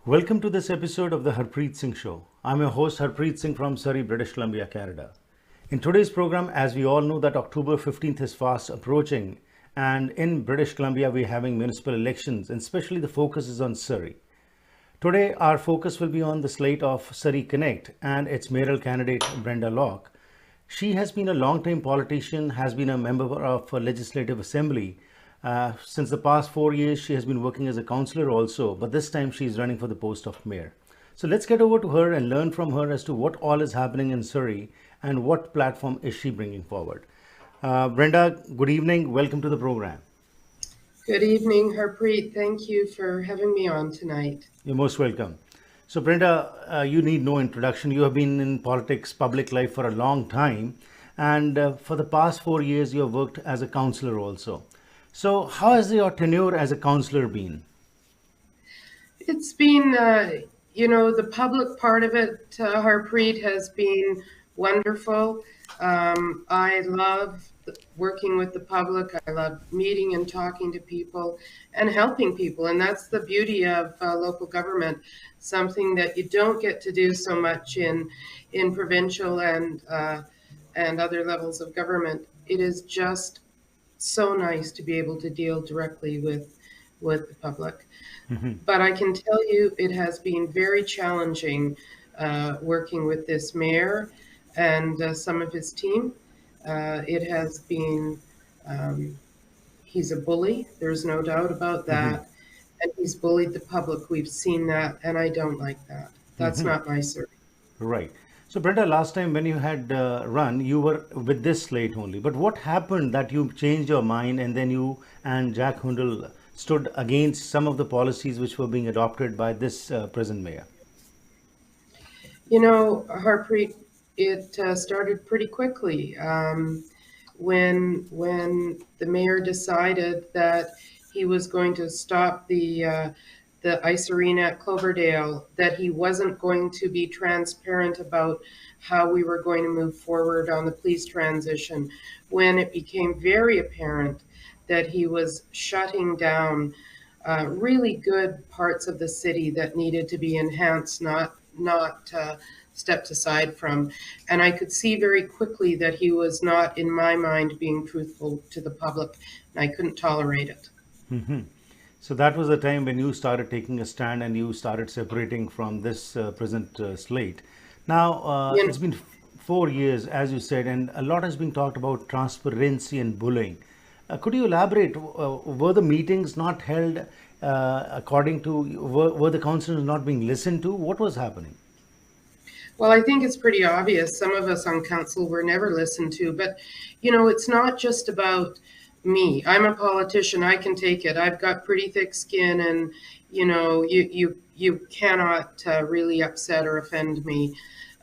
Welcome to this episode of the Harpreet Singh Show. I'm your host Harpreet Singh from Surrey, British Columbia, Canada. In today's program, as we all know that October 15th is fast approaching, and in British Columbia we're having municipal elections, and especially the focus is on Surrey. Today our focus will be on the slate of Surrey Connect and its mayoral candidate Brenda Locke. She has been a long-time politician, has been a member of a legislative assembly. Since the past 4 years, she has been working as a councillor also, but this time she is running for the post of mayor. So let's get over to her and learn from her as to what all is happening in Surrey and what platform is she bringing forward. Brenda, good evening. Welcome to the program. Good evening, Harpreet. Thank you for having me on tonight. You're most welcome. So Brenda, you need no introduction. You have been in politics, public life for a long time, and for the past 4 years you have worked as a councillor also. So how has your tenure as a councillor been? It's been, the public part of it, Harpreet, has been wonderful. I love working with the public. I love meeting and talking to people and helping people. And that's the beauty of local government, something that you don't get to do so much in provincial and other levels of government. It is just so nice to be able to deal directly with the public. But I can tell you it has been very challenging working with this mayor and some of his team. It has been, he's a bully, there's no doubt about that. And he's bullied the public. We've seen that, and I don't like that. That's not my Surrey. Right. So Brenda, last time when you had run, you were with this slate only. But what happened that you changed your mind and then you and Jack Hundal stood against some of the policies which were being adopted by this present mayor? You know, Harpreet, it started pretty quickly when the mayor decided that he was going to stop the ice arena at Cloverdale, that he wasn't going to be transparent about how we were going to move forward on the police transition, when it became very apparent that he was shutting down really good parts of the city that needed to be enhanced, not stepped aside from. And I could see very quickly that he was not, in my mind, being truthful to the public, and I couldn't tolerate it. So that was the time when you started taking a stand and you started separating from this present slate. Now, it's been 4 years, as you said, and a lot has been talked about transparency and bullying. Could you elaborate? Were the meetings not held according to, were the councillors not being listened to? What was happening? Well, I think it's pretty obvious. Some of us on council were never listened to, but, it's not just about me. I'm a politician. I can take it. I've got pretty thick skin, and you cannot really upset or offend me.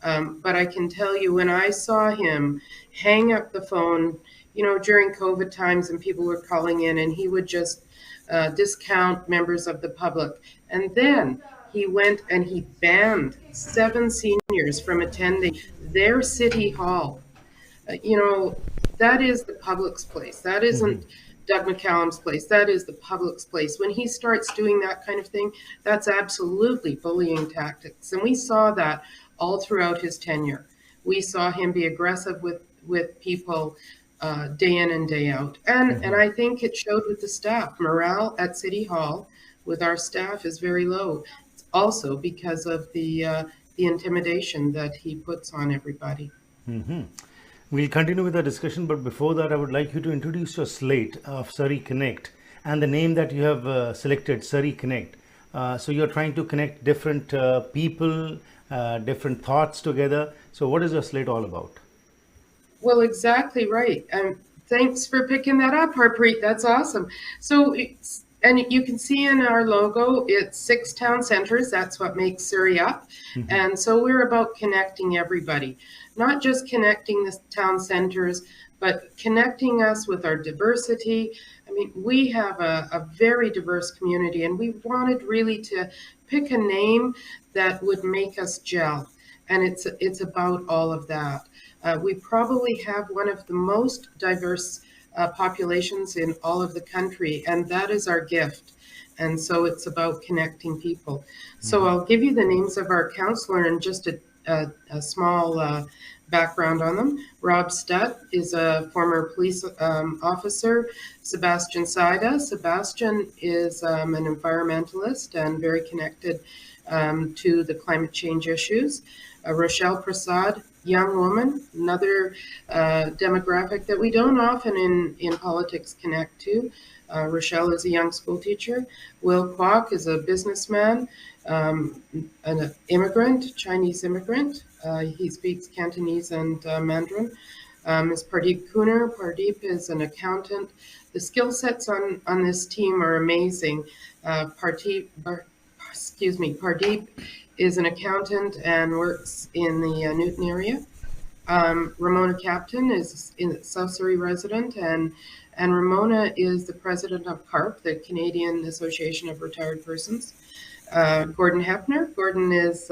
But I can tell you, when I saw him hang up the phone, during COVID times, and people were calling in, and he would just discount members of the public, and then he went and he banned 7 seniors from attending their city hall. That is the public's place. That isn't Doug McCallum's place. That is the public's place. When he starts doing that kind of thing, that's absolutely bullying tactics. And we saw that all throughout his tenure. We saw him be aggressive with people day in and day out. And I think it showed with the staff. Morale at City Hall with our staff is very low. It's also because of the intimidation that he puts on everybody. We'll continue with the discussion, but before that, I would like you to introduce your slate of Surrey Connect and the name that you have selected, Surrey Connect. So you're trying to connect different people, different thoughts together. So what is your slate all about? Well, exactly right. And thanks for picking that up, Harpreet. That's awesome. So and you can see in our logo, it's 6 town centers. That's what makes Surrey up. And so we're about connecting everybody, not just connecting the town centers, but connecting us with our diversity. I mean, we have a very diverse community, and we wanted really to pick a name that would make us gel. And it's about all of that. We probably have one of the most diverse populations in all of the country, and that is our gift. And so it's about connecting people. So I'll give you the names of our councillor and just a small background on them. Rob Stutt is a former police officer. Sebastian Saida. Sebastian is an environmentalist and very connected to the climate change issues. Rochelle Prasad, young woman, another demographic that we don't often in politics connect to. Rochelle is a young school teacher. Will Kwok is a businessman, an immigrant, Chinese immigrant. He speaks Cantonese and Mandarin. Is Pardeep Kuner. Pardeep is an accountant. The skill sets on this team are amazing. Pardeep is an accountant and works in the Newton area. Ramona Captain is a South Surrey resident, and Ramona is the president of CARP, the Canadian Association of Retired Persons. Gordon Hepner. Gordon is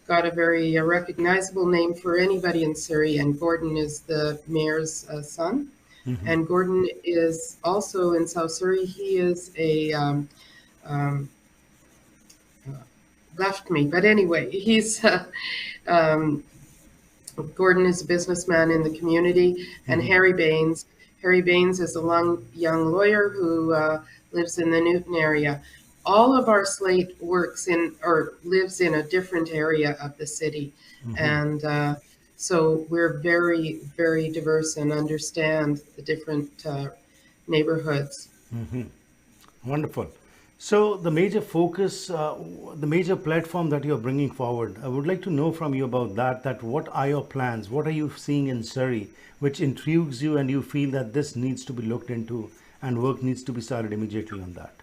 got a very recognizable name for anybody in Surrey, and Gordon is the mayor's son. Mm-hmm. And Gordon is also in South Surrey. He is a left me, but anyway, he's Gordon is a businessman in the community, and mm-hmm. Harry Baines. Harry Baines is a young lawyer who lives in the Newton area. All of our slate works in or lives in a different area of the city, mm-hmm. and so we're very, very diverse and understand the different neighborhoods. Mm-hmm. Wonderful. So the major focus, the major platform that you're bringing forward, I would like to know from you about that what are your plans? What are you seeing in Surrey which intrigues you and you feel that this needs to be looked into and work needs to be started immediately on that?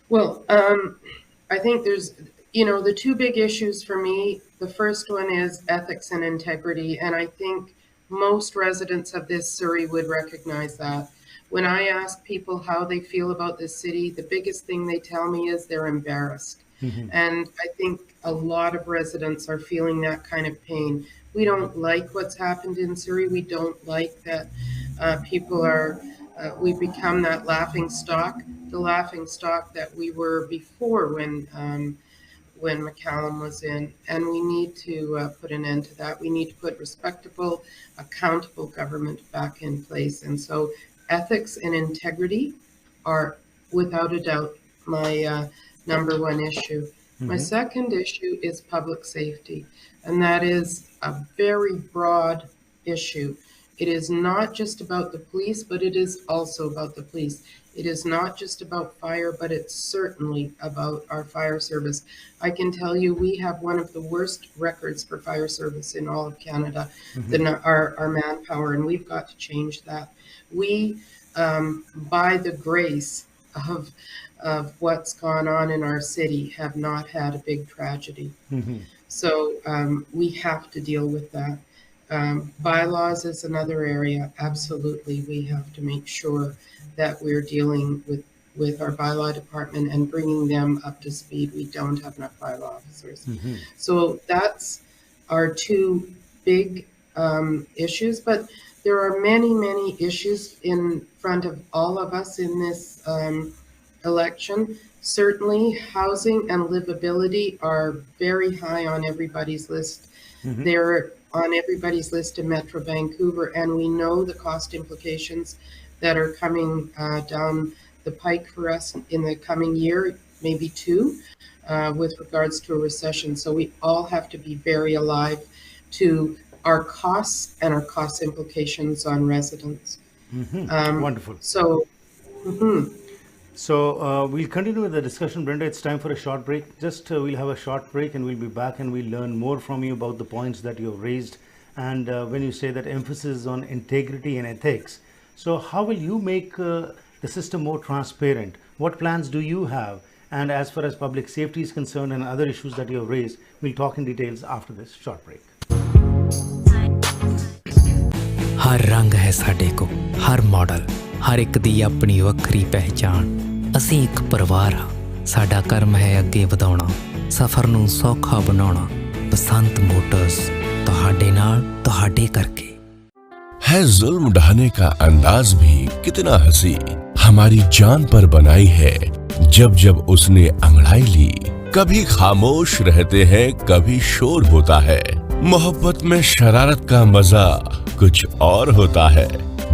Well, I think there's, the two big issues for me. The first one is ethics and integrity, and I think most residents of this Surrey would recognize that. When I ask people how they feel about this city, the biggest thing they tell me is they're embarrassed. Mm-hmm. And I think a lot of residents are feeling that kind of pain. We don't like what's happened in Surrey. We don't like that people are, we've become that laughing stock, the laughing stock that we were before when McCallum was in. And we need to put an end to that. We need to put respectable, accountable government back in place. And so ethics and integrity are, without a doubt, my number one issue. Mm-hmm. My second issue is public safety, and that is a very broad issue. It is not just about the police, but it is also about the police. It is not just about fire, but it's certainly about our fire service. I can tell you we have one of the worst records for fire service in all of Canada, mm-hmm. our manpower, and we've got to change that. We, by the grace of what's gone on in our city, have not had a big tragedy. Mm-hmm. So we have to deal with that. Bylaws is another area. Absolutely, we have to make sure that we're dealing with our bylaw department and bringing them up to speed. We don't have enough bylaw officers. Mm-hmm. So that's our two big issues, but there are many, many issues in front of all of us in this election. Certainly, housing and livability are very high on everybody's list. Mm-hmm. They're on everybody's list in Metro Vancouver, and we know the cost implications that are coming down the pike for us in the coming year, maybe two, with regards to a recession. So we all have to be very alive to our costs and our cost implications on residents. Mm-hmm. Wonderful. So, mm-hmm. So we'll continue with the discussion, Brenda. It's time for a short break. We'll have a short break and we'll be back and we'll learn more from you about the points that you've raised. And when you say that emphasis on integrity and ethics, so how will you make the system more transparent? What plans do you have? And as far as public safety is concerned and other issues that you have raised, we'll talk in details after this short break. हर रंग है साडे को, हर model, हर एक दी अपनी वक्री पहचान। असीं एक परिवार हाँ, साडा कर्म है अगे वधाउणा, सफर नूं सौखा बनाउणा। बसंत मोटर्स, तुहाडे नाल, तुहाडे करके। है जुल्म ढाने का अंदाज भी कितना हंसी, हमारी जान पर बनाई है जब जब उसने अंगड़ाई ली। कभी खामोश रहते हैं, कभी शोर होता है। मोहब्बत में शरारत का मजा कुछ और होता है।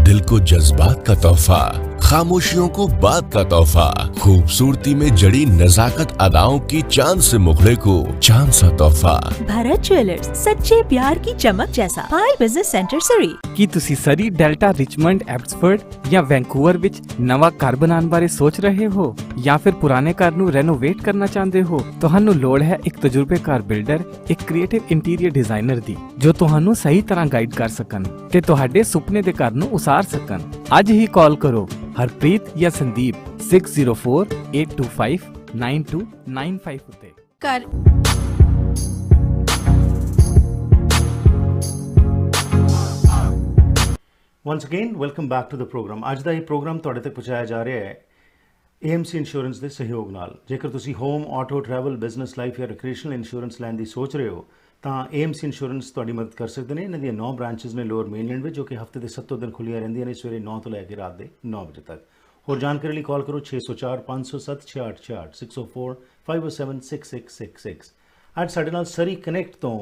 दिल को जज्बात का तोहफा, खामोशियों को बात का तोहफा, खूबसूरती में जड़ी नजाकत अदाओं की चांद से मुखड़े को चांद सा तोहफा। भारत ज्वेलर्स, सच्चे प्यार की चमक जैसा। पाई बिजनेस सेंटर सरी। ਕੀ ਤੁਸੀਂ ਸਰੀ, ਡੈਲਟਾ, ਰਿਚਮੰਡ, ਐਬਸਫੋਰਡ ਜਾਂ ਵੈਂਕੂਵਰ ਵਿੱਚ ਨਵਾਂ ਘਰ ਬਣਾਉਣ ਬਾਰੇ ਸੋਚ ਰਹੇ ਹੋ ਜਾਂ ਫਿਰ ਪੁਰਾਣੇ ਘਰ ਨੂੰ ਰੈਨੋਵੇਟ ਕਰਨਾ ਚਾਹੁੰਦੇ ਹੋ? ਤੁਹਾਨੂੰ ਲੋੜ ਹੈ ਇੱਕ ਤਜਰਬੇਕਾਰ ਬਿਲਡਰ, ਇੱਕ ਕ੍ਰੀਏਟਿਵ ਇੰਟੀਰੀਅਰ ਡਿਜ਼ਾਈਨਰ ਦੀ ਜੋ ਤੁਹਾਨੂੰ ਸਹੀ ਤਰ੍ਹਾਂ ਗਾਈਡ ਕਰ ਸਕਣ ਤੇ ਤੁਹਾਡੇ ਸੁਪਨੇ ਦੇ ਘਰ ਨੂੰ ਉਸਾਰ ਸਕਣ। ਅੱਜ ਹੀ ਕਾਲ ਕਰੋ ਹਰਪ੍ਰੀਤ ਜਾਂ ਸੰਦੀਪ 6048259295 ਉੱਤੇ। Once again, welcome back to the program. ਅੱਜ ਦਾ ਇਹ ਪ੍ਰੋਗਰਾਮ ਤੁਹਾਡੇ ਤੱਕ ਪਹੁੰਚਾਇਆ ਜਾ ਰਿਹਾ ਹੈ AMC ਇੰਸ਼ੋਰੈਂਸ ਦੇ ਸਹਿਯੋਗ ਨਾਲ। ਜੇਕਰ ਤੁਸੀਂ home, auto, travel, business, life ਜਾਂ ਰਿਕ੍ਰੀਏਸ਼ਨਲ ਇੰਸ਼ੋਰੈਂਸ ਲੈਣ ਦੀ ਸੋਚ ਰਹੇ ਹੋ ਤਾਂ AMC ਇੰਸ਼ੋਰੈਂਸ ਤੁਹਾਡੀ ਮਦਦ ਕਰ ਸਕਦੇ ਨੇ। ਇਹਨਾਂ ਦੀਆਂ 9 ਬ੍ਰਾਂਚਿਸ ਨੇ ਲੋਅਰ ਮੇਨਲੈਂਡ ਵਿੱਚ, ਜੋ ਕਿ ਹਫਤੇ ਦੇ 7 ਦਿਨ ਖੁੱਲ੍ਹੀਆਂ ਰਹਿੰਦੀਆਂ ਨੇ, ਸਵੇਰੇ 9 ਤੋਂ ਲੈ ਕੇ ਰਾਤ ਦੇ 9 ਵਜੇ ਤੱਕ। ਹੋਰ ਜਾਣਕਾਰੀ ਲਈ ਕਾਲ ਕਰੋ 604 507 6666 604 507 6666। ਅੱਜ ਸਾਡੇ ਨਾਲ ਸਰੀ ਕਨੈਕਟ ਤੋਂ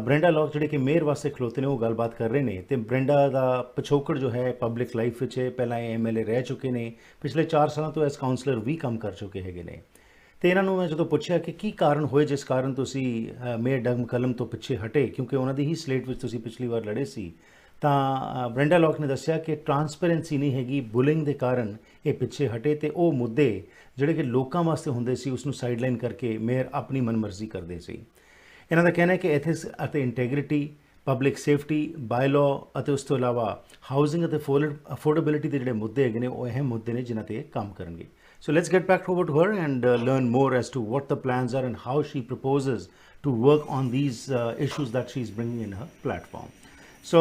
ਬ੍ਰੈਂਡਾ ਲੌਕ ਜਿਹੜੇ ਕਿ ਮੇਅਰ ਵਾਸਤੇ ਖਲੋਤੇ ਨੇ ਉਹ ਗੱਲਬਾਤ ਕਰ ਰਹੇ ਨੇ। ਤੇ ਬ੍ਰੈਂਡਾ ਦਾ ਪਿਛੋਕੜ ਜੋ ਹੈ ਪਬਲਿਕ ਲਾਈਫ ਵਿੱਚ ਹੈ। ਪਹਿਲਾਂ ਇਹ MLA ਰਹਿ ਚੁੱਕੇ ਨੇ, ਪਿਛਲੇ 4 ਸਾਲਾਂ ਤੋਂ ਐਸ ਕਾਉਂਸਲਰ ਵੀ ਕੰਮ ਕਰ ਚੁੱਕੇ ਹੈਗੇ ਨੇ। ਤੇ ਇਹਨਾਂ ਨੂੰ ਮੈਂ ਜਦੋਂ ਪੁੱਛਿਆ ਕਿ ਕੀ ਕਾਰਨ ਹੋਏ ਜਿਸ ਕਾਰਨ ਤੁਸੀਂ ਮੇਅਰ ਡਗ ਮਕਲਮ ਤੋਂ ਪਿੱਛੇ ਹਟੇ, ਕਿਉਂਕਿ ਉਹਨਾਂ ਦੀ ਹੀ ਸਲੇਟ ਵਿੱਚ ਤੁਸੀਂ ਪਿਛਲੀ ਵਾਰ ਲੜੇ ਸੀ, ਤਾਂ ਬ੍ਰੈਂਡਾ ਲੌਕ ਨੇ ਦੱਸਿਆ ਕਿ ਟਰਾਂਸਪੇਰੈਂਸੀ ਨਹੀਂ ਹੈਗੀ, ਬੁਲਿੰਗ ਦੇ ਕਾਰਨ ਇਹ ਪਿੱਛੇ ਹਟੇ ਤੇ ਉਹ ਮੁੱਦੇ ਜਿਹੜੇ ਕਿ ਲੋਕਾਂ ਵਾਸਤੇ ਹੁੰਦੇ ਸੀ ਉਸ ਨੂੰ ਸਾਈਡਲਾਈਨ ਕਰਕੇ ਮੇਅਰ ਆਪਣੀ ਮਨਮਰਜ਼ੀ ਕਰਦੇ ਸੀ। ਇਹਨਾਂ ਦਾ ਕਹਿਣਾ ਹੈ ਕਿ ਐਥਿਕਸ ਅਤੇ ਇੰਟੈਗ੍ਰਿਟੀ, ਪਬਲਿਕ ਸੇਫਟੀ, ਬਾਇਲਾਅ ਅਤੇ ਉਸ ਤੋਂ ਇਲਾਵਾ ਹਾਊਸਿੰਗ ਅਤੇ ਅਫੋਰਡੇਬਿਲਿਟੀ ਦੇ ਜਿਹੜੇ ਮੁੱਦੇ ਹੈਗੇ ਨੇ ਉਹ ਅਹਿਮ ਮੁੱਦੇ ਨੇ ਜਿਨ੍ਹਾਂ 'ਤੇ ਕੰਮ ਕਰਨਗੇ। So let's get back over to her and learn more as to what the plans are and how she proposes to work on these issues that she is bringing in her platform. So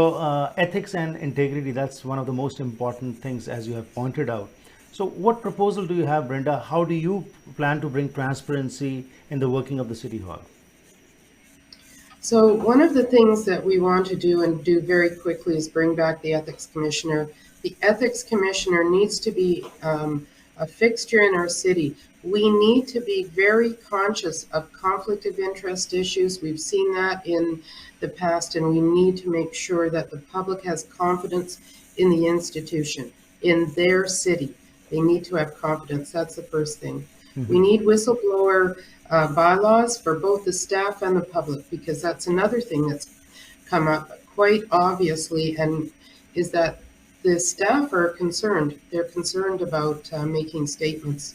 ethics and integrity, that's one of the most important things as you have pointed out. So what proposal do you have, Brenda? How do you plan to bring transparency in the working of the City Hall? So one of the things that we want to do and do very quickly is bring back the Ethics Commissioner. The Ethics Commissioner needs to be a fixture in our city. We need to be very conscious of conflict of interest issues. We've seen that in the past, and we need to make sure that the public has confidence in the institution, in their city. They need to have confidence. That's the first thing. Mm-hmm. We need whistleblower bylaws for both the staff and the public, because that's another thing that's come up quite obviously, and is that the staff are concerned. They're concerned about making statements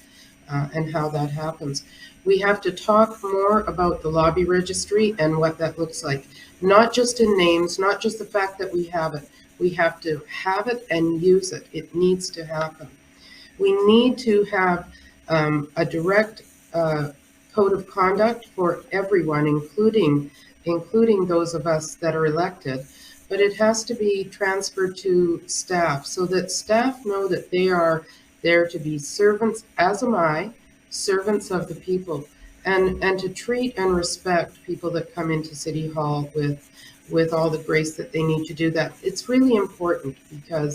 and how that happens. We have to talk more about the lobby registry and what that looks like. Not just in names, not just the fact that we have it. We have to have it and use it. It needs to happen. We need to have a direct code of conduct for everyone, including those of us that are elected. But it has to be transferred to staff so that staff know that they are there to be servants, as am I, servants of the people. And to treat and respect people that come into City Hall with all the grace that they need to do that. It's really important because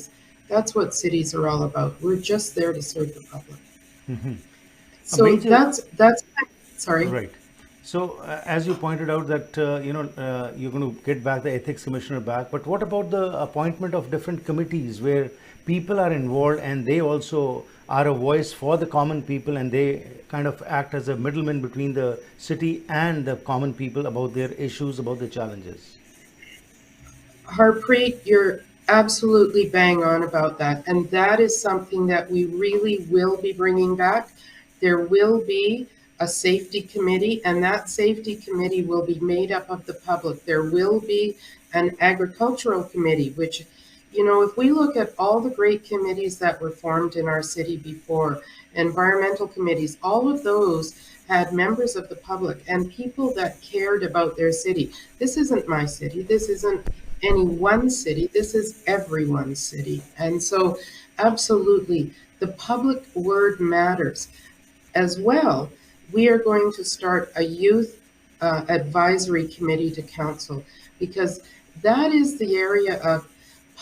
that's what cities are all about. We're just there to serve the public. Mm-hmm. So that's sorry. Right. So as you pointed out that you're going to get back the ethics commissioner back, but what about the appointment of different committees where people are involved and they also are a voice for the common people, and they kind of act as a middleman between the city and the common people about their issues, about their challenges? Harpreet, you're absolutely bang on about that. And that is something that we really will be bringing back. There will be a safety committee, and that safety committee will be made up of the public. There will be an agricultural committee, which, if we look at all the great committees that were formed in our city before, environmental committees, all of those had members of the public and people that cared about their city. This isn't my city. This isn't any one city. This is everyone's city. And so absolutely, the public word matters. As well, we are going to start a youth advisory committee to council, because that is the area of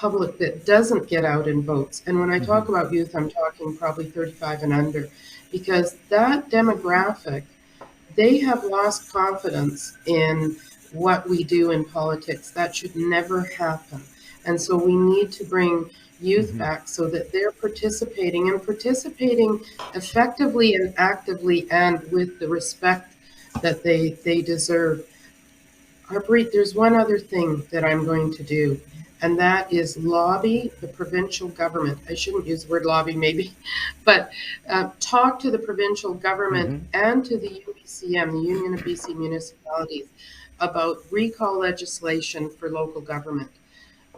public that doesn't get out and votes. And when I talk about youth, I'm talking probably 35 and under, because that demographic, they have lost confidence in what we do in politics. That should never happen. And so we need to bring youth back so that they're participating effectively and actively and with the respect that they deserve. Harpreet, there's one other thing that I'm going to do, and that is lobby the provincial government. I shouldn't use the word lobby maybe, but talk to the provincial government and to the UBCM, the Union of BC Municipalities, about recall legislation for local government.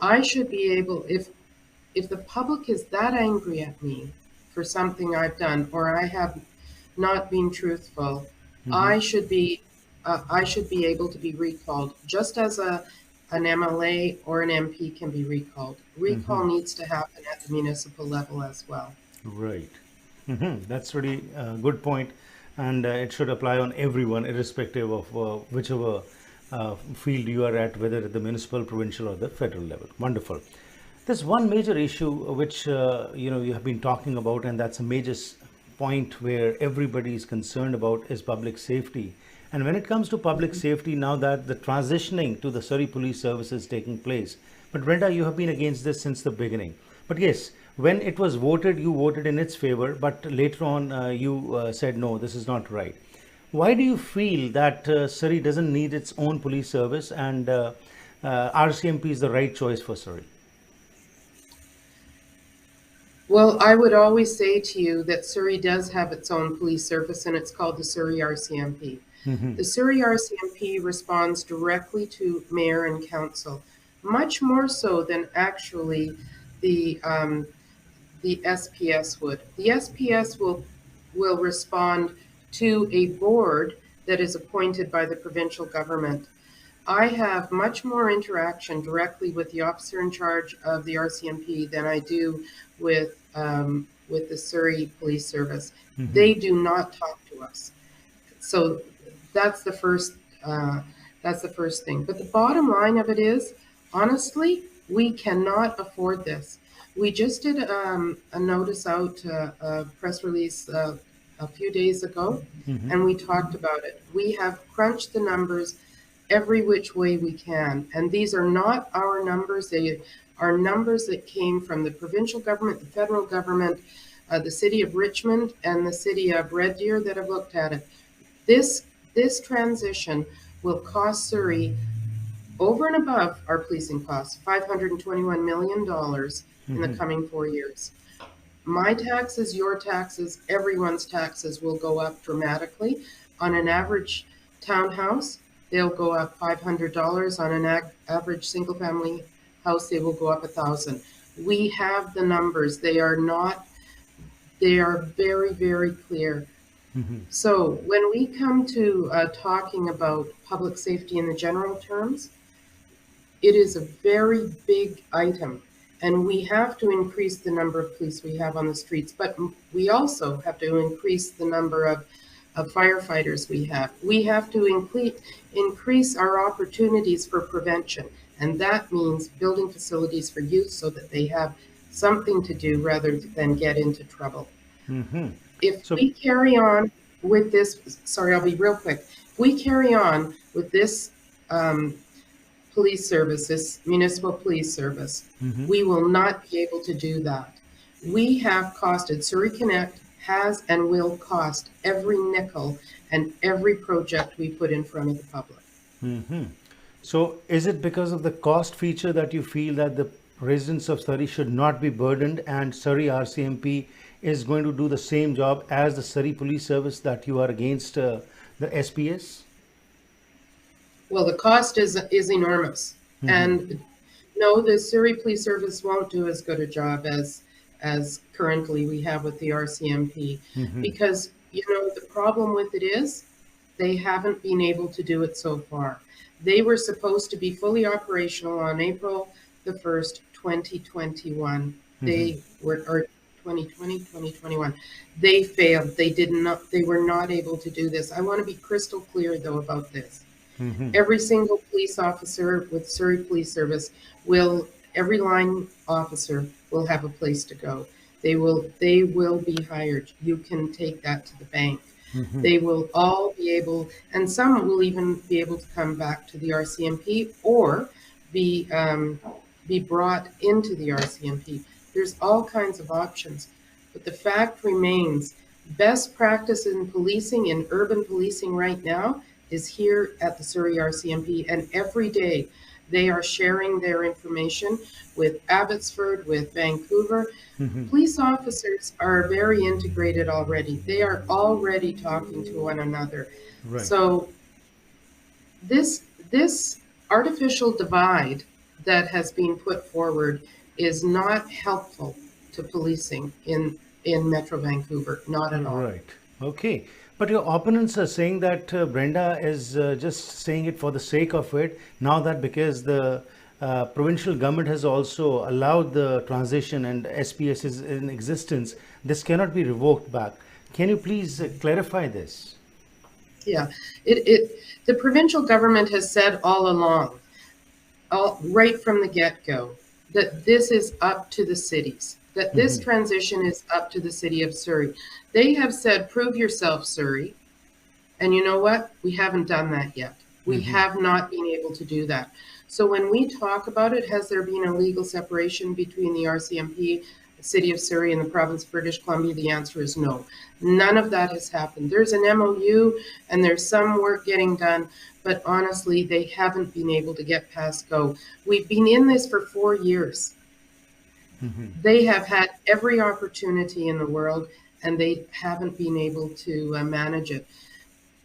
I should be able, if the public is that angry at me for something I've done or I have not been truthful, I should be able to be recalled, just as an MLA or an MP can be recalled. Recall needs to happen at the municipal level as well. Right. That's really a good point, and it should apply on everyone, irrespective of whichever field you are at, whether at the municipal, provincial, or the federal level. Wonderful. There's one major issue which you have been talking about, and that's a major point where everybody is concerned about, is public safety. And when it comes to public safety, now that the transitioning to the Surrey Police Service is taking place, but Brenda, you have been against this since the beginning. But yes, when it was voted, you voted in its favor, but later on you said, no, this is not right. Why do you feel that Surrey doesn't need its own police service, and RCMP is the right choice for Surrey? Well, I would always say to you that Surrey does have its own police service, and it's called the Surrey RCMP. The Surrey RCMP responds directly to mayor and council, much more so than actually the SPS would. The SPS will respond to a board that is appointed by the provincial government. I have much more interaction directly with the officer in charge of the RCMP than I do with the Surrey Police Service. They do not talk to us. So that's the first thing. But the bottom line of it is, honestly, we cannot afford this. We just did a notice out, a press release a few days ago, and we talked about it. We have crunched the numbers every which way we can, and these are not our numbers. They are numbers that came from the provincial government, the federal government, the city of Richmond, and the city of Red Deer that have looked at it. This transition will cost Surrey, over and above our policing costs, $521 million in the coming 4 years. My taxes, your taxes, everyone's taxes will go up dramatically. On an average townhouse, they'll go up $500. On an average single-family house, they will go up $1,000. We have the numbers. They are very, very clear. So when we come to talking about public safety in the general terms, it is a very big item, and we have to increase the number of police we have on the streets, but we also have to increase the number of firefighters we have. We have to increase our opportunities for prevention, and that means building facilities for youth so that they have something to do rather than get into trouble. If we carry on with this, sorry, I'll be real quick. If we carry on with this police service, this municipal police service, we will not be able to do that. We have costed, Surrey Connect has and will cost every nickel and every project we put in front of the public. So is it because of the cost feature that you feel that the residents of Surrey should not be burdened, and Surrey RCMP is going to do the same job as the Surrey Police Service, that you are against the SPS? Well, the cost is enormous. And no, the Surrey Police Service won't do as good a job as currently we have with the RCMP, because, the problem with it is they haven't been able to do it so far. They were supposed to be fully operational on April the 1st, 2021. They were, or 2020, 2021. They failed. They were not able to do this. I want to be crystal clear though about this. Every single police officer with Surrey Police Service will every line officer will have a place to go. They will be hired. You can take that to the bank. They will all be able, and some will even be able to come back to the RCMP or be brought into the RCMP. There's all kinds of options, but the fact remains, best practice in policing, in urban policing right now, is here at the Surrey RCMP, and every day they are sharing their information with Abbotsford, with Vancouver. Police officers are very integrated already. They are already talking to one another. Right. So this artificial divide that has been put forward is not helpful to policing in Metro Vancouver, not at all. Right. Okay. But your opponents are saying that Brenda is just saying it for the sake of it. Now that because the provincial government has also allowed the transition and SPS is in existence, this cannot be revoked back. Can you please clarify this? Yeah, the provincial government has said all along, right from the get-go, that this is up to the cities, that this transition is up to the city of Surrey. They have said, prove yourself, Surrey. And you know what? We haven't done that yet. We have not been able to do that. So when we talk about it, has there been a legal separation between the RCMP, the city of Surrey, and the province of British Columbia? The answer is no. None of that has happened. There's an MOU and there's some work getting done, but honestly, they haven't been able to get past go. We've been in this for 4 years. They have had every opportunity in the world and they haven't been able to manage it.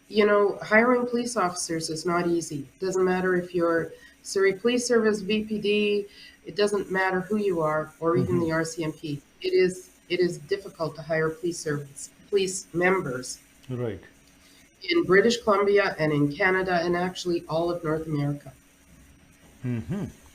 You know, hiring police officers is not easy. It doesn't matter if you're Surrey Police Service, VPD, it doesn't matter who you are, or even the RCMP. It is difficult to hire police members. Right. In British Columbia and in Canada and actually all of North America.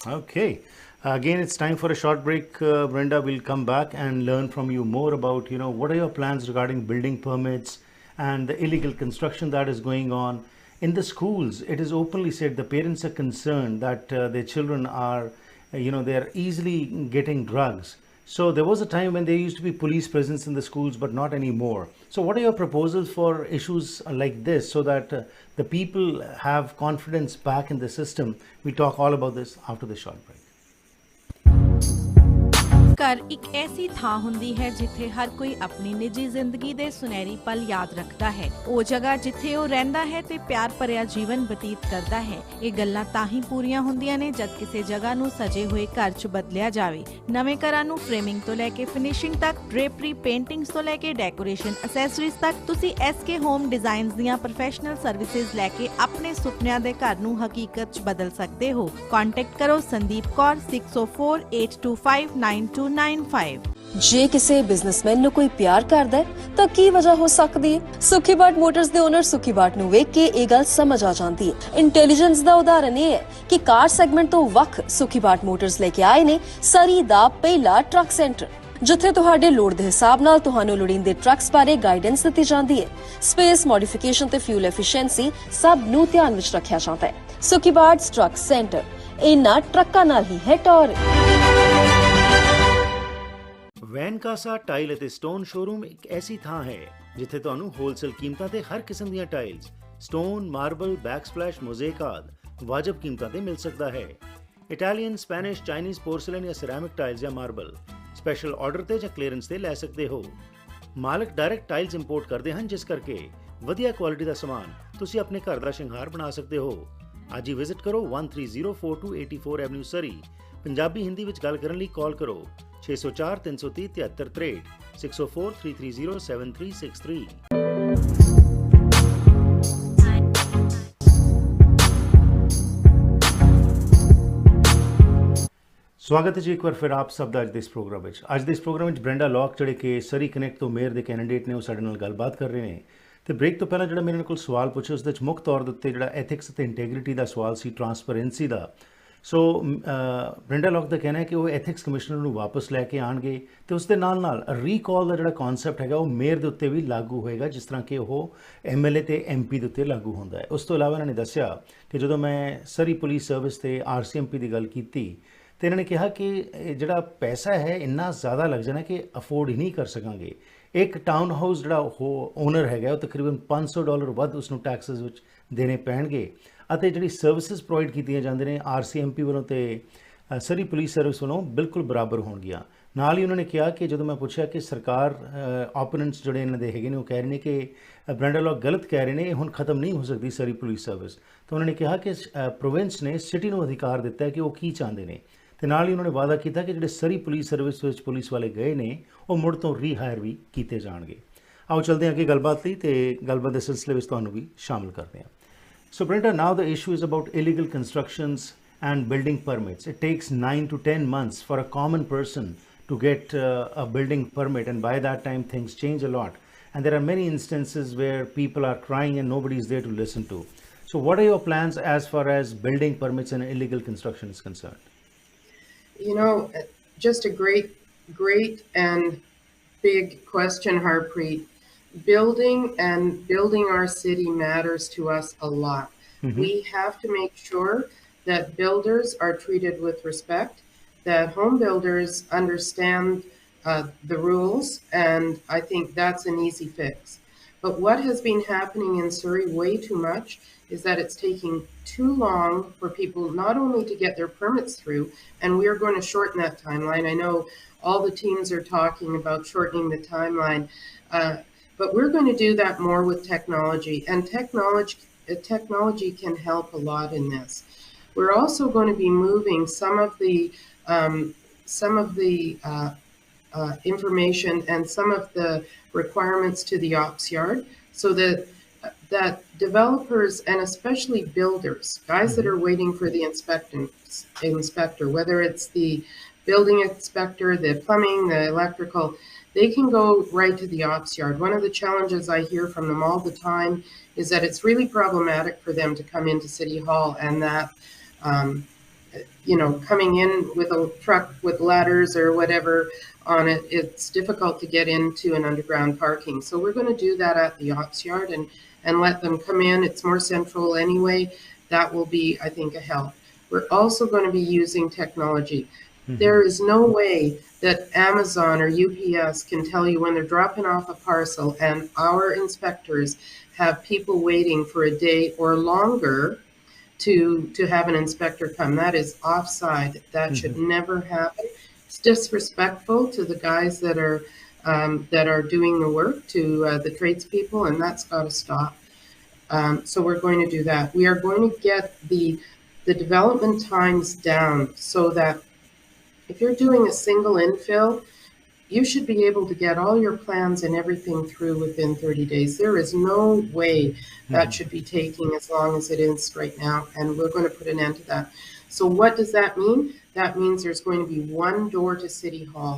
Okay. Again, it's time for a short break. Brenda, we'll come back and learn from you more about, what are your plans regarding building permits and the illegal construction that is going on. In the schools, it is openly said the parents are concerned that their children are, they're easily getting drugs. So there was a time when there used to be police presence in the schools, but not anymore. So what are your proposals for issues like this so that the people have confidence back in the system? We talk all about this after the short break. ਘਰ ਇੱਕ ਐਸੀ ਥਾਂ ਹੁੰਦੀ ਹੈ ਜਿੱਥੇ ਹਰ ਕੋਈ ਆਪਣੀ ਨਿੱਜੀ ਜ਼ਿੰਦਗੀ ਦੇ ਸੁਨਹਿਰੀ ਪਲ ਯਾਦ ਰੱਖਦਾ ਹੈ। ਉਹ ਜਗ੍ਹਾ ਜਿੱਥੇ ਉਹ ਰਹਿੰਦਾ ਹੈ ਤੇ ਪਿਆਰ ਭਰਿਆ ਜੀਵਨ ਬਤੀਤ ਕਰਦਾ ਹੈ। ਇਹ ਗੱਲਾਂ ਤਾਂ ਹੀ ਪੂਰੀਆਂ ਹੁੰਦੀਆਂ ਨੇ ਜਦ ਕਿਸੇ ਜਗ੍ਹਾ ਨੂੰ ਸਜੇ ਹੋਏ ਘਰ 'ਚ ਬਦਲਿਆ ਜਾਵੇ। ਨਵੇਂ ਘਰਾਂ ਨੂੰ ਫਰੇਮਿੰਗ ਤੋਂ ਲੈ ਕੇ ਫਿਨਿਸ਼ਿੰਗ ਤੱਕ, ਡ੍ਰੇਪਰੀ, ਪੇਂਟਿੰਗਸ ਤੋਂ ਲੈ ਕੇ ਡੈਕੋਰੇਸ਼ਨ, ਅਸੈਸਰੀਜ਼ ਤੱਕ ਤੁਸੀਂ SK ਹੋਮ ਡਿਜ਼ਾਈਨਸ ਦੀਆਂ ਪ੍ਰੋਫੈਸ਼ਨਲ ਸਰਵਿਸਿਜ਼ ਲੈ ਕੇ ਆਪਣੇ ਸੁਪਨਿਆਂ ਦੇ ਘਰ ਨੂੰ ਹਕੀਕਤ 'ਚ ਬਦਲ ਸਕਦੇ ਹੋ। ਕੰਟੈਕਟ ਕਰੋ ਸੰਦੀਪ ਕੌਰ 6048259295। ਜੇ ਕਿਸੇ ਬਿਜ਼ਨਸਮੈਨ ਨੂੰ ਕੋਈ ਪਿਆਰ ਕਰਦਾ ਹੈ ਤਾਂ ਕੀ ਵਜ੍ਹਾ ਹੋ ਸਕਦੀ ਹੈ? ਸੁਖੀ ਬਾਟ ਮੋਟਰਸ ਦੇ ਓਨਰ ਸੁਖੀ ਬਾਟ ਨੂੰ ਵੇਖ ਕੇ ਇਹ ਗੱਲ ਸਮਝ ਆ ਜਾਂਦੀ ਹੈ। ਇੰਟੈਲੀਜੈਂਸ ਦਾ ਉਦਾਹਰਨ ਇਹ ਹੈ ਕਿ ਕਾਰ ਸੈਗਮੈਂਟ ਤੋਂ ਵੱਖ ਸੁਖੀ ਬਾਟ ਮੋਟਰਸ ਲੈ ਕੇ ਆਏ ਨੇ ਸਰੀ ਦਾ ਪਹਿਲਾ ਟਰੱਕ ਸੈਂਟਰ, ਜਿੱਥੇ ਤੁਹਾਡੇ ਲੋੜ ਦੇ ਹਿਸਾਬ ਨਾਲ ਤੁਹਾਨੂੰ ਲੋੜੀਂਦੇ ਟਰੱਕਸ ਬਾਰੇ ਗਾਈਡੈਂਸ ਦਿੱਤੀ ਜਾਂਦੀ ਹੈ। ਸਪੇਸ, ਮੋਡੀਫਿਕੇਸ਼ਨ ਤੇ ਫਿਊਲ ਐਫੀਸ਼ੀਐਂਸੀ ਸਭ ਨੂੰ ਧਿਆਨ ਵਿੱਚ ਰੱਖਿਆ ਜਾਂਦਾ ਹੈ। ਸੁਖੀ ਬਾਟ ਟਰੱਕ ਸੈਂਟਰ ਇਹਨਾਂ ਟਰੱਕਾਂ ਨਾਲ ਹੀ ਹੈ ਟੌਰ। ਵੈਨਕਾਸਾ ਟਾਈਲ ਅਤੇ ਸਟੋਨ ਸ਼ੋਰੂਮ ਇੱਕ ਐਸੀ ਥਾਂ ਹੈ ਜਿੱਥੇ ਤੁਹਾਨੂੰ ਹੋਲਸੇਲ ਕੀਮਤਾਂ ਤੇ ਹਰ ਕਿਸਮ ਦੀਆਂ ਟਾਈਲਸ, ਸਟੋਨ, ਮਾਰਬਲ, ਬੈਕਸਪਲੈਸ਼, ਮੋਜ਼ੇਕ ਆਦਿ ਵਾਜਬ ਕੀਮਤਾਂ ਤੇ ਮਿਲ ਸਕਦਾ ਹੈ। ਇਟਾਲੀਅਨ, ਸਪੈਨਿਸ਼, ਚਾਈਨੀਜ਼, ਪੋਰਸਲਨ ਜਾਂ ਸਿਰੈਮਿਕ ਟਾਈਲਸ ਜਾਂ ਮਾਰਬਲ ਸਪੈਸ਼ਲ ਆਰਡਰ ਤੇ ਜਾਂ ਕਲੀਅਰੈਂਸ ਤੇ ਲੈ ਸਕਦੇ ਹੋ। ਮਾਲਕ ਡਾਇਰੈਕਟ ਟਾਈਲਸ ਇੰਪੋਰਟ ਕਰਦੇ ਹਨ, ਜਿਸ ਕਰਕੇ ਵਧੀਆ ਕੁਆਲਿਟੀ ਦਾ ਸਮਾਨ ਤੁਸੀਂ ਆਪਣੇ ਘਰ ਦਾ ਸ਼ਿੰਗਾਰ ਬਣਾ ਸਕਦੇ ਹੋ। ਅੱਜ ਹੀ ਵਿਜ਼ਿਟ ਕਰੋ 130428 ਐਵਨਿਊ ਸਰੀ। ਪੰਜਾਬੀ ਹਿੰਦੀ ਵਿੱਚ ਗੱਲ ਕਰਨ ਲਈ ਕਾਲ ਕਰੋ 604 330 7363 604 330 7363। ਸਵਾਗਤ ਹੈ ਜੀ ਇੱਕ ਵਾਰ ਫਿਰ ਆਪ ਸਭ ਦਾ ਅੱਜ ਦੇ ਇਸ ਪ੍ਰੋਗਰਾਮ ਵਿੱਚ। ਅੱਜ ਦੇ ਇਸ ਪ੍ਰੋਗਰਾਮ ਵਿੱਚ ਬ੍ਰੈਂਡਾ ਲੌਕ ਜਿਹੜੇ ਕਿ ਸਰੀ ਕਨੈਕਟ ਤੋਂ ਮੇਅਰ ਦੇ ਕੈਂਡੀਡੇਟ ਨੇ ਉਹ ਸਾਡੇ ਨਾਲ ਗੱਲਬਾਤ ਕਰ ਰਹੇ ਨੇ। ਤੇ ਬ੍ਰੇਕ ਤੋਂ ਪਹਿਲਾਂ ਜਿਹੜਾ ਮੇਰੇ ਕੋਲ ਸਵਾਲ ਪੁੱਛਿਆ ਉਸ ਦੇ ਵਿੱਚ ਮੁੱਖ ਤੌਰ ਦੇ ਉੱਤੇ ਜਿਹੜਾ ਐਥਿਕਸ ਅਤੇ ਇੰਟੈਗ੍ਰਿਟੀ ਦਾ ਸਵਾਲ ਸੀ, ਟਰਾਂਸਪੇਰੈਂਸੀ ਦਾ। ਸੋ ਬ੍ਰੈਂਡਾ ਲੌਕ ਦਾ ਕਹਿਣਾ ਹੈ ਕਿ ਉਹ ਐਥਿਕਸ ਕਮਿਸ਼ਨਰ ਨੂੰ ਵਾਪਸ ਲੈ ਕੇ ਆਉਣਗੇ ਅਤੇ ਉਸ ਦੇ ਨਾਲ ਨਾਲ ਰੀਕਾਲ ਦਾ ਜਿਹੜਾ ਕੌਨਸੈਪਟ ਹੈਗਾ ਉਹ ਮੇਅਰ ਦੇ ਉੱਤੇ ਵੀ ਲਾਗੂ ਹੋਏਗਾ, ਜਿਸ ਤਰ੍ਹਾਂ ਕਿ ਉਹ MLA ਅਤੇ MP ਦੇ ਉੱਤੇ ਲਾਗੂ ਹੁੰਦਾ ਹੈ। ਉਸ ਤੋਂ ਇਲਾਵਾ ਇਹਨਾਂ ਨੇ ਦੱਸਿਆ ਕਿ ਜਦੋਂ ਮੈਂ ਸਰੀ ਪੁਲਿਸ ਸਰਵਿਸ ਅਤੇ RCMP ਦੀ ਗੱਲ ਕੀਤੀ ਤੇ ਇਹਨਾਂ ਨੇ ਕਿਹਾ ਕਿ ਇਹ ਜਿਹੜਾ ਪੈਸਾ ਹੈ ਇੰਨਾ ਜ਼ਿਆਦਾ ਲੱਗ ਜਾਣਾ ਕਿ ਅਫੋਰਡ ਹੀ ਨਹੀਂ ਕਰ ਸਕਾਂਗੇ। ਇੱਕ ਟਾਊਨ ਹਾਊਸ ਜਿਹੜਾ ਉਹ ਓਨਰ ਹੈਗਾ ਉਹ ਤਕਰੀਬਨ $500 ਵੱਧ ਉਸਨੂੰ ਟੈਕਸਿਸ ਵਿੱਚ ਦੇਣੇ ਪੈਣਗੇ, ਅਤੇ ਜਿਹੜੀ ਸਰਵਿਸਿਜ਼ ਪ੍ਰੋਵਾਈਡ ਕੀਤੀਆਂ ਜਾਂਦੇ ਨੇ RCMP ਵੱਲੋਂ ਤੇ ਸਰੀ ਪੁਲਿਸ ਸਰਵਿਸ ਵੱਲੋਂ ਬਿਲਕੁਲ ਬਰਾਬਰ ਹੋਣਗੀਆਂ। ਨਾਲ ਹੀ ਉਹਨਾਂ ਨੇ ਕਿਹਾ ਕਿ ਜਦੋਂ ਮੈਂ ਪੁੱਛਿਆ ਕਿ ਸਰਕਾਰ ਓਪੋਨੈਂਟਸ ਜਿਹੜੇ ਇਹਨਾਂ ਦੇ ਹੈਗੇ ਨੇ ਉਹ ਕਹਿ ਰਹੇ ਨੇ ਕਿ ਬ੍ਰੈਂਡਾ ਲੌਕ ਗਲਤ ਕਹਿ ਰਹੇ ਨੇ, ਇਹ ਹੁਣ ਖਤਮ ਨਹੀਂ ਹੋ ਸਕਦੀ ਸਰੀ ਪੁਲਿਸ ਸਰਵਿਸ, ਤਾਂ ਉਹਨਾਂ ਨੇ ਕਿਹਾ ਕਿ ਪ੍ਰੋਵਿੰਸ ਨੇ ਸਿਟੀ ਨੂੰ ਅਧਿਕਾਰ ਦਿੱਤਾ ਹੈ ਕਿ ਉਹ ਕੀ ਚਾਹੁੰਦੇ ਨੇ, ਤੇ ਨਾਲ ਹੀ ਉਹਨਾਂ ਨੇ ਵਾਅਦਾ ਕੀਤਾ ਕਿ ਜਿਹੜੇ ਸਰੀ ਪੁਲਿਸ ਸਰਵਿਸ ਵਿੱਚ ਪੁਲਿਸ ਵਾਲੇ ਗਏ ਨੇ ਉਹ ਮੁੜ ਤੋਂ ਰੀਹਾਇਰ ਵੀ ਕੀਤੇ ਜਾਣਗੇ। ਆਓ ਚਲਦੇ ਹਾਂ ਅੱਗੇ ਗੱਲਬਾਤ ਲਈ, ਤੇ ਗੱਲਬਾਤ ਦੇ ਸਿਲਸਿਲੇ ਵਿੱਚ ਤੁਹਾਨੂੰ ਵੀ ਸ਼ਾਮਿਲ ਕਰਦੇ ਹਾਂ। So Brenda, now the issue is about illegal constructions and building permits. It takes 9 to 10 months for a common person to get a building permit, and by that time things change a lot. And there are many instances where people are crying and nobody is there to listen to. So what are your plans as far as building permits and illegal construction is concerned? You know, just a great and big question, Harpreet. Building our city matters to us a lot. We have to make sure that builders are treated with respect, that home builders understand the rules, and I think that's an easy fix. But what has been happening in Surrey way too much is that it's taking too long for people not only to get their permits through, and we are going to shorten that timeline. I know all the teams are talking about shortening the timeline, but we're going to do that more with technology, and technology can help a lot in this. We're also going to be moving some of the information and some of the requirements to the ops yard, so that developers and especially builders, guys that are waiting for the inspector, whether it's the building inspector, the plumbing, the electrical, they can go right to the ops yard. One of the challenges I hear from them all the time is that it's really problematic for them to come into City Hall, and that coming in with a truck with ladders or whatever on it, it's difficult to get into an underground parking. So we're going to do that at the ops yard and let them come in. It's more central anyway. That will be, I think, a help. We're also going to be using technology. There is no way that Amazon or UPS can tell you when they're dropping off a parcel and our inspectors have people waiting for a day or longer to have an inspector come. That is offside. That should never happen. It's disrespectful to the guys that are doing the work, to the tradespeople, and that's got to stop. So we're going to do that. We are going to get the development times down so that if you're doing a single infill, you should be able to get all your plans and everything through within 30 days. There is no way that should be taking as long as it is right now, and we're going to put an end to that. So what does that mean? That means there's going to be one door to City Hall.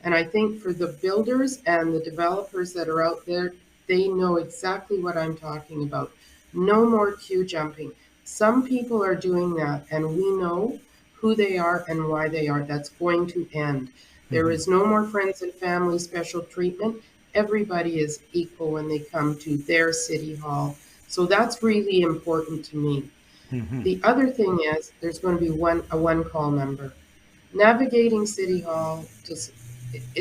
And I think for the builders and the developers that are out there, they know exactly what I'm talking about. No more queue jumping. Some people are doing that, and we know who they are and why they are. That's going to end. There is no more friends and family special treatment. Everybody is equal when they come to their City Hall. So that's really important to me. The other thing is there's going to be a one call number. Navigating City Hall,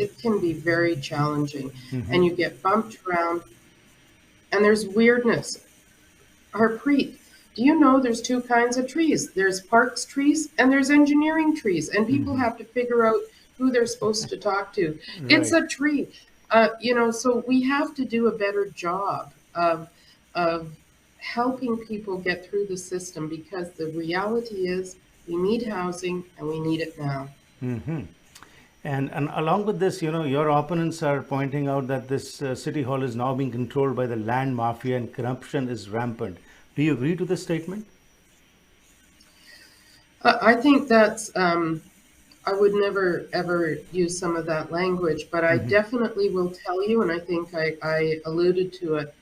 it can be very challenging, and you get bumped around, and there's weirdness. Harpreet, do you know there's two kinds of trees? There's parks trees and there's engineering trees, and people have to figure out who they're supposed to talk to. Right. It's a tree, so we have to do a better job of helping people get through the system, because the reality is we need housing and we need it now. And along with this, your opponents are pointing out that this City Hall is now being controlled by the land mafia and corruption is rampant. Do you agree to this statement? I think that's, I would never ever use some of that language, but I definitely will tell you, and I think I alluded to it,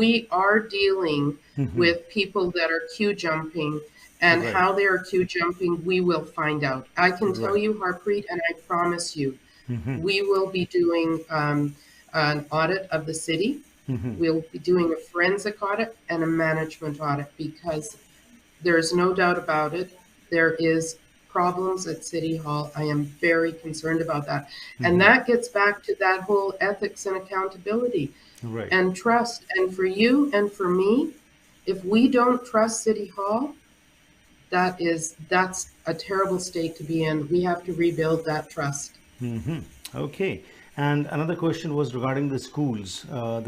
we are dealing with people that are queue jumping, and how they are queue jumping, we will find out. I can tell you, Harpreet, and I promise you, we will be doing an audit of the city. We'll be doing a forensic audit and a management audit, because there's no doubt about it. There is problems at City Hall. I am very concerned about that. And that gets back to that whole ethics and accountability Right. and trust. And for you and for me, if we don't trust City Hall, that's a terrible state to be in. We have to rebuild that trust. Okay. And another question was regarding the schools.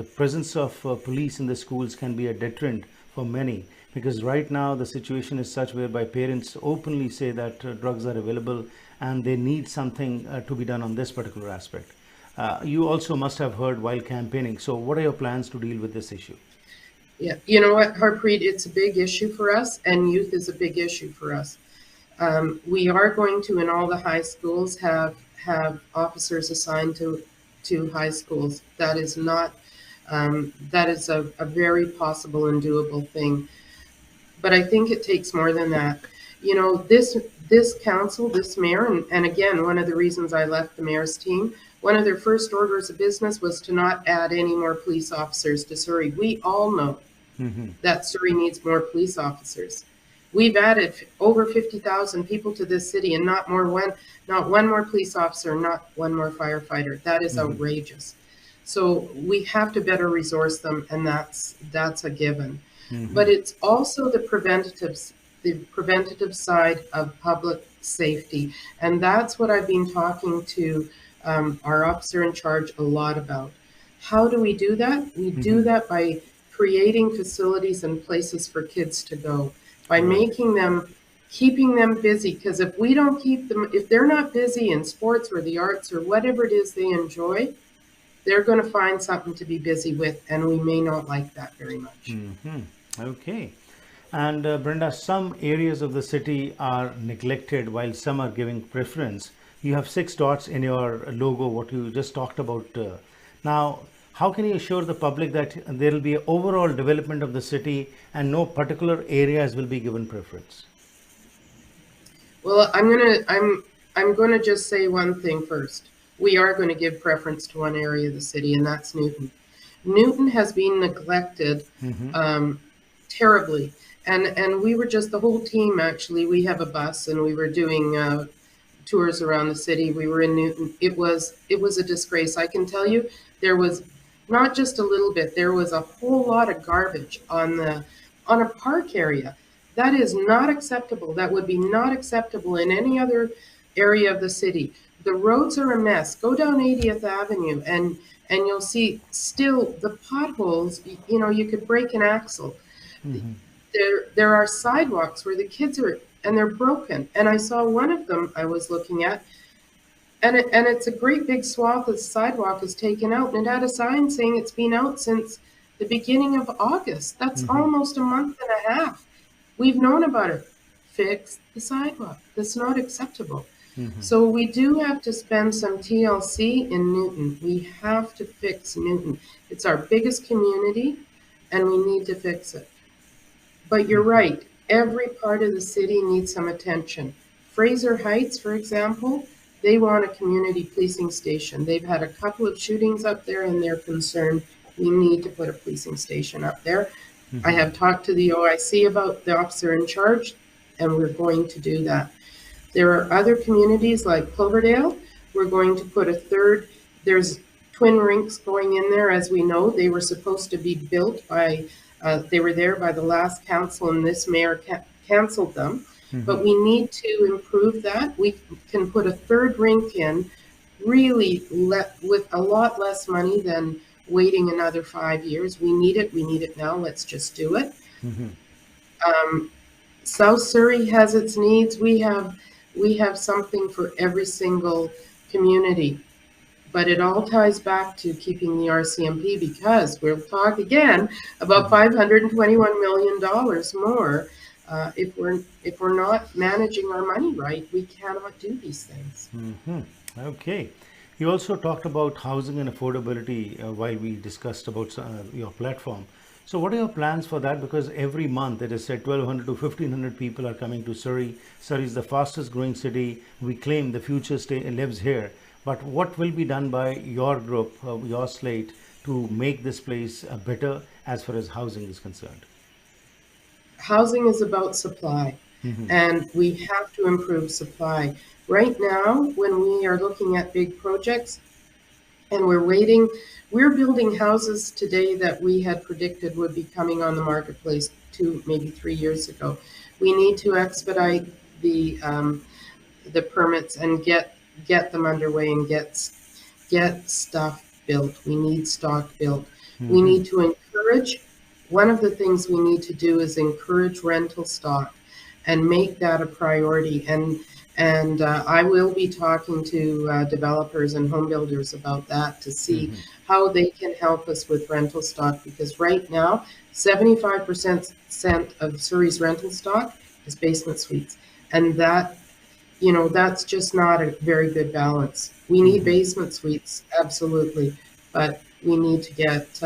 The presence of police in the schools can be a deterrent for many, because right now the situation is such whereby parents openly say that drugs are available and they need something to be done on this particular aspect. You also must have heard while campaigning. So what are your plans to deal with this issue? Yeah, you know what, Harpreet, it's a big issue for us, and youth is a big issue for us. We are going to, in all the high schools, have officers assigned to high schools. That is not, that is a very possible and doable thing. But I think it takes more than that. You know, this council, this mayor, and again, one of the reasons I left the mayor's team, one of their first orders of business was to not add any more police officers to Surrey. We all know that Surrey needs more police officers. We've added over 50,000 people to this city, and not one more police officer, not one more firefighter. That is outrageous. So we have to better resource them, and that's a given. But it's also the preventative side of public safety, and that's what I've been talking to our officer in charge a lot about. How do we do that? We do that by creating facilities and places for kids to go, by keeping them busy. Because if we don't keep them, if they're not busy in sports or the arts or whatever it is they enjoy, they're going to find something to be busy with, and we may not like that very much. Okay. And Brenda, some areas of the city are neglected while some are giving preference. You have 6 dots in your logo, what you just talked about. Now, how can you assure the public that there will be an overall development of the city and no particular areas will be given preference? Well, I'm gonna just say one thing first. We are going to give preference to one area of the city, and that's Newton. Newton has been neglected terribly, and we were just, the whole team actually, we have a bus and we were doing tours around the city. We were in Newton. It was a disgrace. I can tell you, there was not just a little bit, there was a whole lot of garbage on a park area. That is not acceptable. That would be not acceptable in any other area of the city. The roads are a mess. Go down 80th Avenue and you'll see still the potholes. You know, you could break an axle. There are sidewalks where the kids are, and they're broken. And I saw one of them I was looking at, and it's a great big swath of the sidewalk is taken out, and it had a sign saying it's been out since the beginning of August. That's almost a month and a half. We've known about it. Fix the sidewalk. That's not acceptable. So we do have to spend some TLC in Newton. We have to fix Newton. It's our biggest community, and we need to fix it. But you're right. Every part of the city needs some attention. Fraser Heights, for example, they want a community policing station. They've had a couple of shootings up there, and they're concerned we need to put a policing station up there. I have talked to the OIC about the officer in charge, and we're going to do that. There are other communities like Cloverdale. We're going to put a third, there's twin rinks going in there, as we know. They were supposed to be built by, they were there by the last council, and this mayor canceled them. But we need to improve that. We can put a third rink in, really with a lot less money than waiting another 5 years. We need it now. Let's just do it. South Surrey has its needs. We have something for every single community, but it all ties back to keeping the RCMP, because we'll talk again about $521 million more. If we're not managing our money right, we cannot do these things. Okay. You also talked about housing and affordability while we discussed about your platform. So what are your plans for that? Because every month it is said 1,200 to 1,500 people are coming to Surrey. Surrey is the fastest growing city. We claim the future lives here. But what will be done by your group, your Slate, to make this place better as far as housing is concerned? Housing is about supply. and we have to improve supply. Right now, when we are looking at big projects and we're building houses today that we had predicted would be coming on the marketplace 2, maybe 3 years ago. We need to expedite the permits and get them underway and get stuff built. We need stock built. We need to encourage, one of the things we need to do is encourage rental stock and make that a priority. And I will be talking to developers and home builders about that to see how they can help us with rental stock, because right now 75% of Surrey's rental stock is basement suites, and that, you know, that's just not a very good balance. We need basement suites, absolutely, but we need to get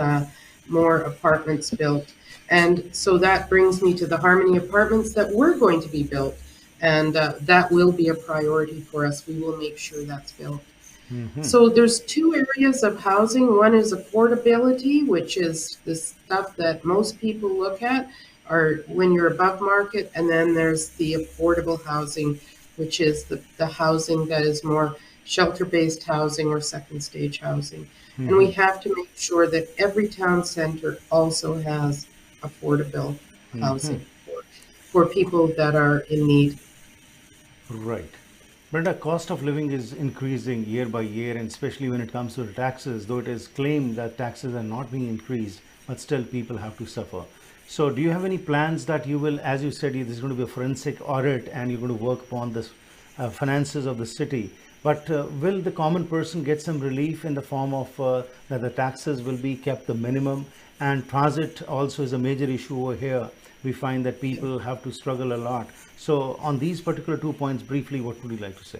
more apartments built. And so that brings me to the Harmony apartments that we're going to be built, and that will be a priority for us. We will make sure that's built. So there's 2 areas of housing. One is affordability, which is the stuff that most people look at, or when you're above market, and then there's the affordable housing, which is the housing that is more shelter-based housing or second stage housing. And we have to make sure that every town center also has affordable housing for people that are in need. Right. Brenda, cost of living is increasing year by year, and especially when it comes to taxes, though it is claimed that taxes are not being increased, but still people have to suffer. So do you have any plans that you will, as you said, there's going to be a forensic audit and you're going to work upon the finances of the city, but will the common person get some relief in the form of that the taxes will be kept the minimum, and transit also is a major issue over here. We find that people have to struggle a lot. So on these particular 2 points, briefly, what would you like to say?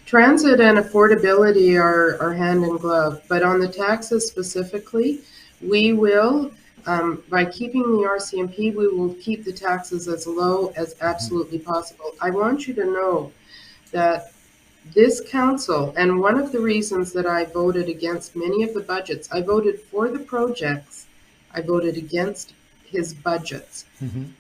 Transit and affordability are hand in glove, but on the taxes specifically, we will, by keeping the RCMP, we will keep the taxes as low as absolutely possible. I want you to know that this council, and one of the reasons that I voted against many of the budgets, I voted for the projects, I voted against his budgets,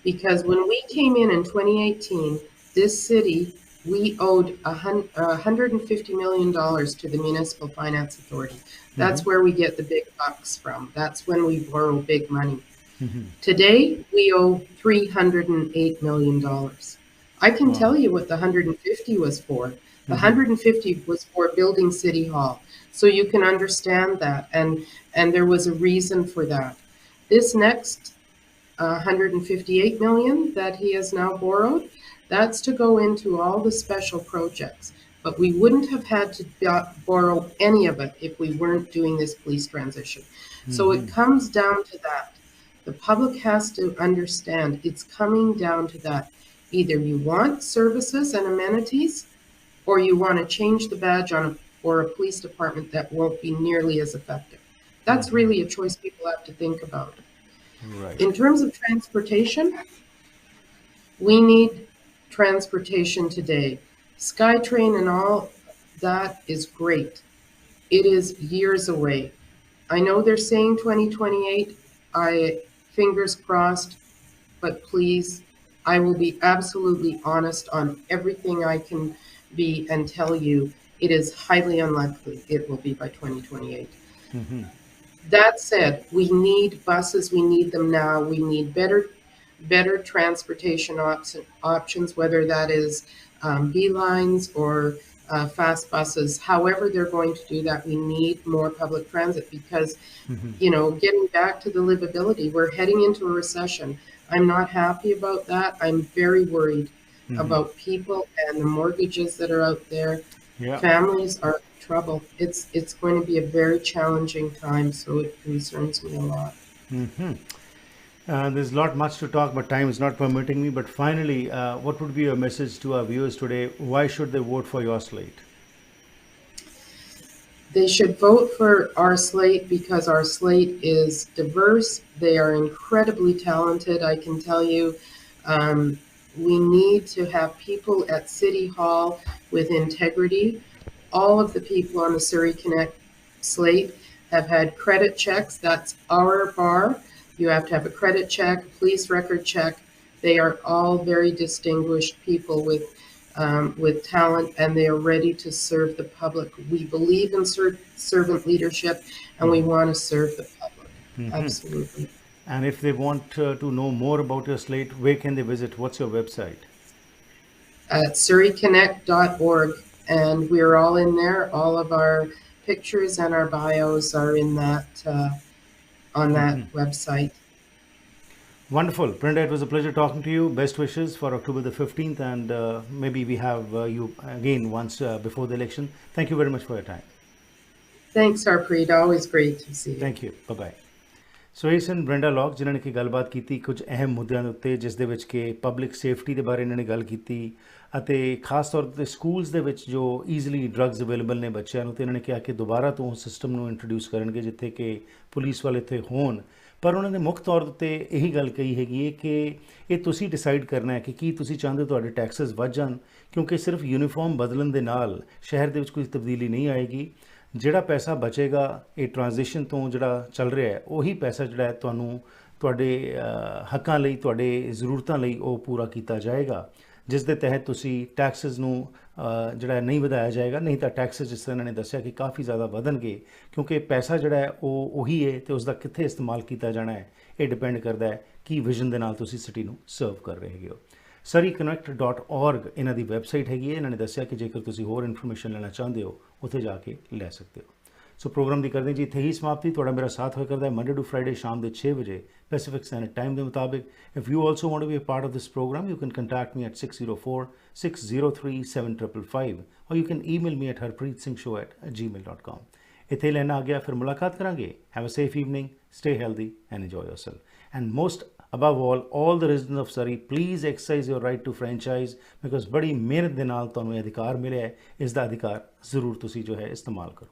because when we came in 2018, this city, we owed $150 million to the Municipal Finance Authority. That's where we get the big bucks from. That's when we borrow big money. Today, we owe $308 million. I can tell you what the 150 was for. The 150 was for building City Hall. So you can understand that. And there was a reason for that. This next 158 million that he has now borrowed, that's to go into all the special projects. But we wouldn't have had to borrow any of it if we weren't doing this police transition. So it comes down to that. The public has to understand it's coming down to that. Either you want services and amenities, or you want to change the badge for a police department that won't be nearly as effective. That's really a choice people have to think about. Right. In terms of transportation, we need transportation today. SkyTrain and all that is great. It is years away. I know they're saying 2028. Fingers crossed, but please, I will be absolutely honest on everything I can be and tell you it is highly unlikely it will be by 2028. That said, we need buses. We need them now. We need better transportation options, whether that is B-lines or fast buses. However they're going to do that, we need more public transit because, you know, getting back to the livability, we're heading into a recession. I'm not happy about that. I'm very worried about people and the mortgages that are out there. Families are in trouble. It's going to be a very challenging time, so it concerns me a lot. There's much to talk, but time is not permitting me. But finally, what would be your message to our viewers today? Why should they vote for your slate? They should vote for our slate because our slate is diverse. They are incredibly talented. I can tell you, we need to have people at City Hall with integrity. All of the people on the Surrey Connect slate have had credit checks. That's our bar. You have to have a credit check, police record check, They are all very distinguished people with talent, and they are ready to serve the public. We believe in servant leadership, and we want to serve the public. Absolutely. And if they want to know more about your slate, where can they visit? What's your website? At surreyconnect.org, and we're all in there. All of our pictures and our bios are in that on that website. Wonderful. Brenda, it was a pleasure talking to you. Best wishes for October the 15th, and maybe we have you again once before the election. Thank you very much for your time. Thanks, Harpreet. Always great to see you. Thank you. Bye-bye. ਸੋ ਇਹ ਸਨ Brenda lock, ਜਿਨ੍ਹਾਂ ਨੇ ਕਿ ਗੱਲਬਾਤ ਕੀਤੀ ਕੁਝ ਅਹਿਮ ਮੁੱਦਿਆਂ ਦੇ ਉੱਤੇ, ਜਿਸ ਦੇ ਵਿੱਚ ਕਿ ਪਬਲਿਕ ਸੇਫਟੀ ਦੇ ਬਾਰੇ ਇਹਨਾਂ ਨੇ ਗੱਲ ਕੀਤੀ, ਅਤੇ ਖਾਸ ਤੌਰ 'ਤੇ ਸਕੂਲਸ ਦੇ ਵਿੱਚ ਜੋ ਈਜ਼ੀਲੀ ਡਰੱਗਸ ਅਵੇਲੇਬਲ ਨੇ ਬੱਚਿਆਂ ਨੂੰ, ਅਤੇ ਇਹਨਾਂ ਨੇ ਕਿਹਾ ਕਿ ਦੁਬਾਰਾ ਤੋਂ ਸਿਸਟਮ ਨੂੰ ਇੰਟਰੋਡਿਊਸ ਕਰਨਗੇ ਜਿੱਥੇ ਕਿ ਪੁਲਿਸ ਵਾਲੇ ਇੱਥੇ ਹੋਣ। ਪਰ ਉਹਨਾਂ ਨੇ ਮੁੱਖ ਤੌਰ 'ਤੇ ਇਹੀ ਗੱਲ ਕਹੀ ਹੈਗੀ ਹੈ ਕਿ ਇਹ ਤੁਸੀਂ ਡਿਸਾਈਡ ਕਰਨਾ ਹੈ ਕਿ ਕੀ ਤੁਸੀਂ ਚਾਹੁੰਦੇ ਹੋ ਤੁਹਾਡੇ ਟੈਕਸਸ ਵੱਧ ਜਾਣ, ਕਿਉਂਕਿ ਸਿਰਫ ਯੂਨੀਫਾਰਮ ਬਦਲਣ ਦੇ ਨਾਲ ਸ਼ਹਿਰ ਦੇ ਵਿੱਚ ਕੋਈ ਤਬਦੀਲੀ ਨਹੀਂ ਆਏਗੀ। ਜਿਹੜਾ ਪੈਸਾ ਬਚੇਗਾ ਇਹ ਟ੍ਰਾਂਜੀਸ਼ਨ ਤੋਂ ਜਿਹੜਾ ਚੱਲ ਰਿਹਾ ਹੈ, ਉਹੀ ਪੈਸਾ ਜਿਹੜਾ ਹੈ ਤੁਹਾਨੂੰ ਤੁਹਾਡੇ ਹੱਕਾਂ ਲਈ, ਤੁਹਾਡੇ ਜ਼ਰੂਰਤਾਂ ਲਈ ਉਹ ਪੂਰਾ ਕੀਤਾ ਜਾਏਗਾ, ਜਿਸ ਦੇ ਤਹਿਤ ਤੁਸੀਂ ਟੈਕਸਸ ਨੂੰ ਜਿਹੜਾ ਨਹੀਂ ਵਧਾਇਆ ਜਾਏਗਾ। ਨਹੀਂ ਤਾਂ ਟੈਕਸਸ, ਜਿਸ ਤਰ੍ਹਾਂ ਇਹਨਾਂ ਨੇ ਦੱਸਿਆ, ਕਿ ਕਾਫੀ ਜ਼ਿਆਦਾ ਵਧਣਗੇ, ਕਿਉਂਕਿ ਪੈਸਾ ਜਿਹੜਾ ਹੈ ਉਹ ਉਹੀ ਹੈ, ਅਤੇ ਉਸ ਦਾ ਕਿੱਥੇ ਇਸਤੇਮਾਲ ਕੀਤਾ ਜਾਣਾ ਹੈ ਇਹ ਡਿਪੈਂਡ ਕਰਦਾ ਹੈ ਕੀ ਵਿਜ਼ਨ ਦੇ ਨਾਲ ਤੁਸੀਂ ਸਿਟੀ ਨੂੰ ਸਰਵ ਕਰ ਰਹੇ ਹੈਗੇ ਹੋ। surreyconnect.org ਇਹਨਾਂ ਦੀ ਵੈਬਸਾਈਟ ਹੈਗੀ ਹੈ। ਇਹਨਾਂ ਨੇ ਦੱਸਿਆ ਕਿ ਜੇਕਰ ਤੁਸੀਂ ਹੋਰ ਇਨਫੋਰਮੇਸ਼ਨ ਲੈਣਾ ਚਾਹੁੰਦੇ ਹੋ ਉੱਥੇ ਜਾ ਕੇ ਲੈ ਸਕਦੇ ਹੋ। ਸੋ ਪ੍ਰੋਗਰਾਮ ਦੀ ਕਰਦੇ ਜੀ ਇੱਥੇ ਹੀ ਸਮਾਪਤੀ। ਤੁਹਾਡਾ ਮੇਰਾ ਸਾਥ ਹੋਇਆ ਕਰਦਾ ਹੈ ਮੰਡੇ ਟੂ ਫਰਾਈਡੇ ਸ਼ਾਮ ਦੇ 6 ਵਜੇ ਪੈਸੀਫਿਕ ਸਟੈਂਡਰਡ ਟਾਈਮ ਦੇ ਮੁਤਾਬਿਕ। If you also want to be a part of this programme, you can contact me at 6046037555 or you can email me at harpreetsingh@gmail.com। ਇੱਥੇ ਲੈਣਾ ਆ ਗਿਆ, ਫਿਰ ਮੁਲਾਕਾਤ ਕਰਾਂਗੇ। Have a safe evening, stay healthy and enjoy yourself। And most above all the residents of Surrey, please exercise your right to franchise, because ਬੜੀ ਮਿਹਨਤ ਦੇ ਨਾਲ ਤੁਹਾਨੂੰ ਇਹ ਅਧਿਕਾਰ ਮਿਲਿਆ ਹੈ। ਇਸ ਦਾ ਅਧਿਕਾਰ ਜ਼ਰੂਰ ਤੁਸੀਂ ਜੋ ਹੈ ਇਸਤੇਮਾਲ ਕਰੋ।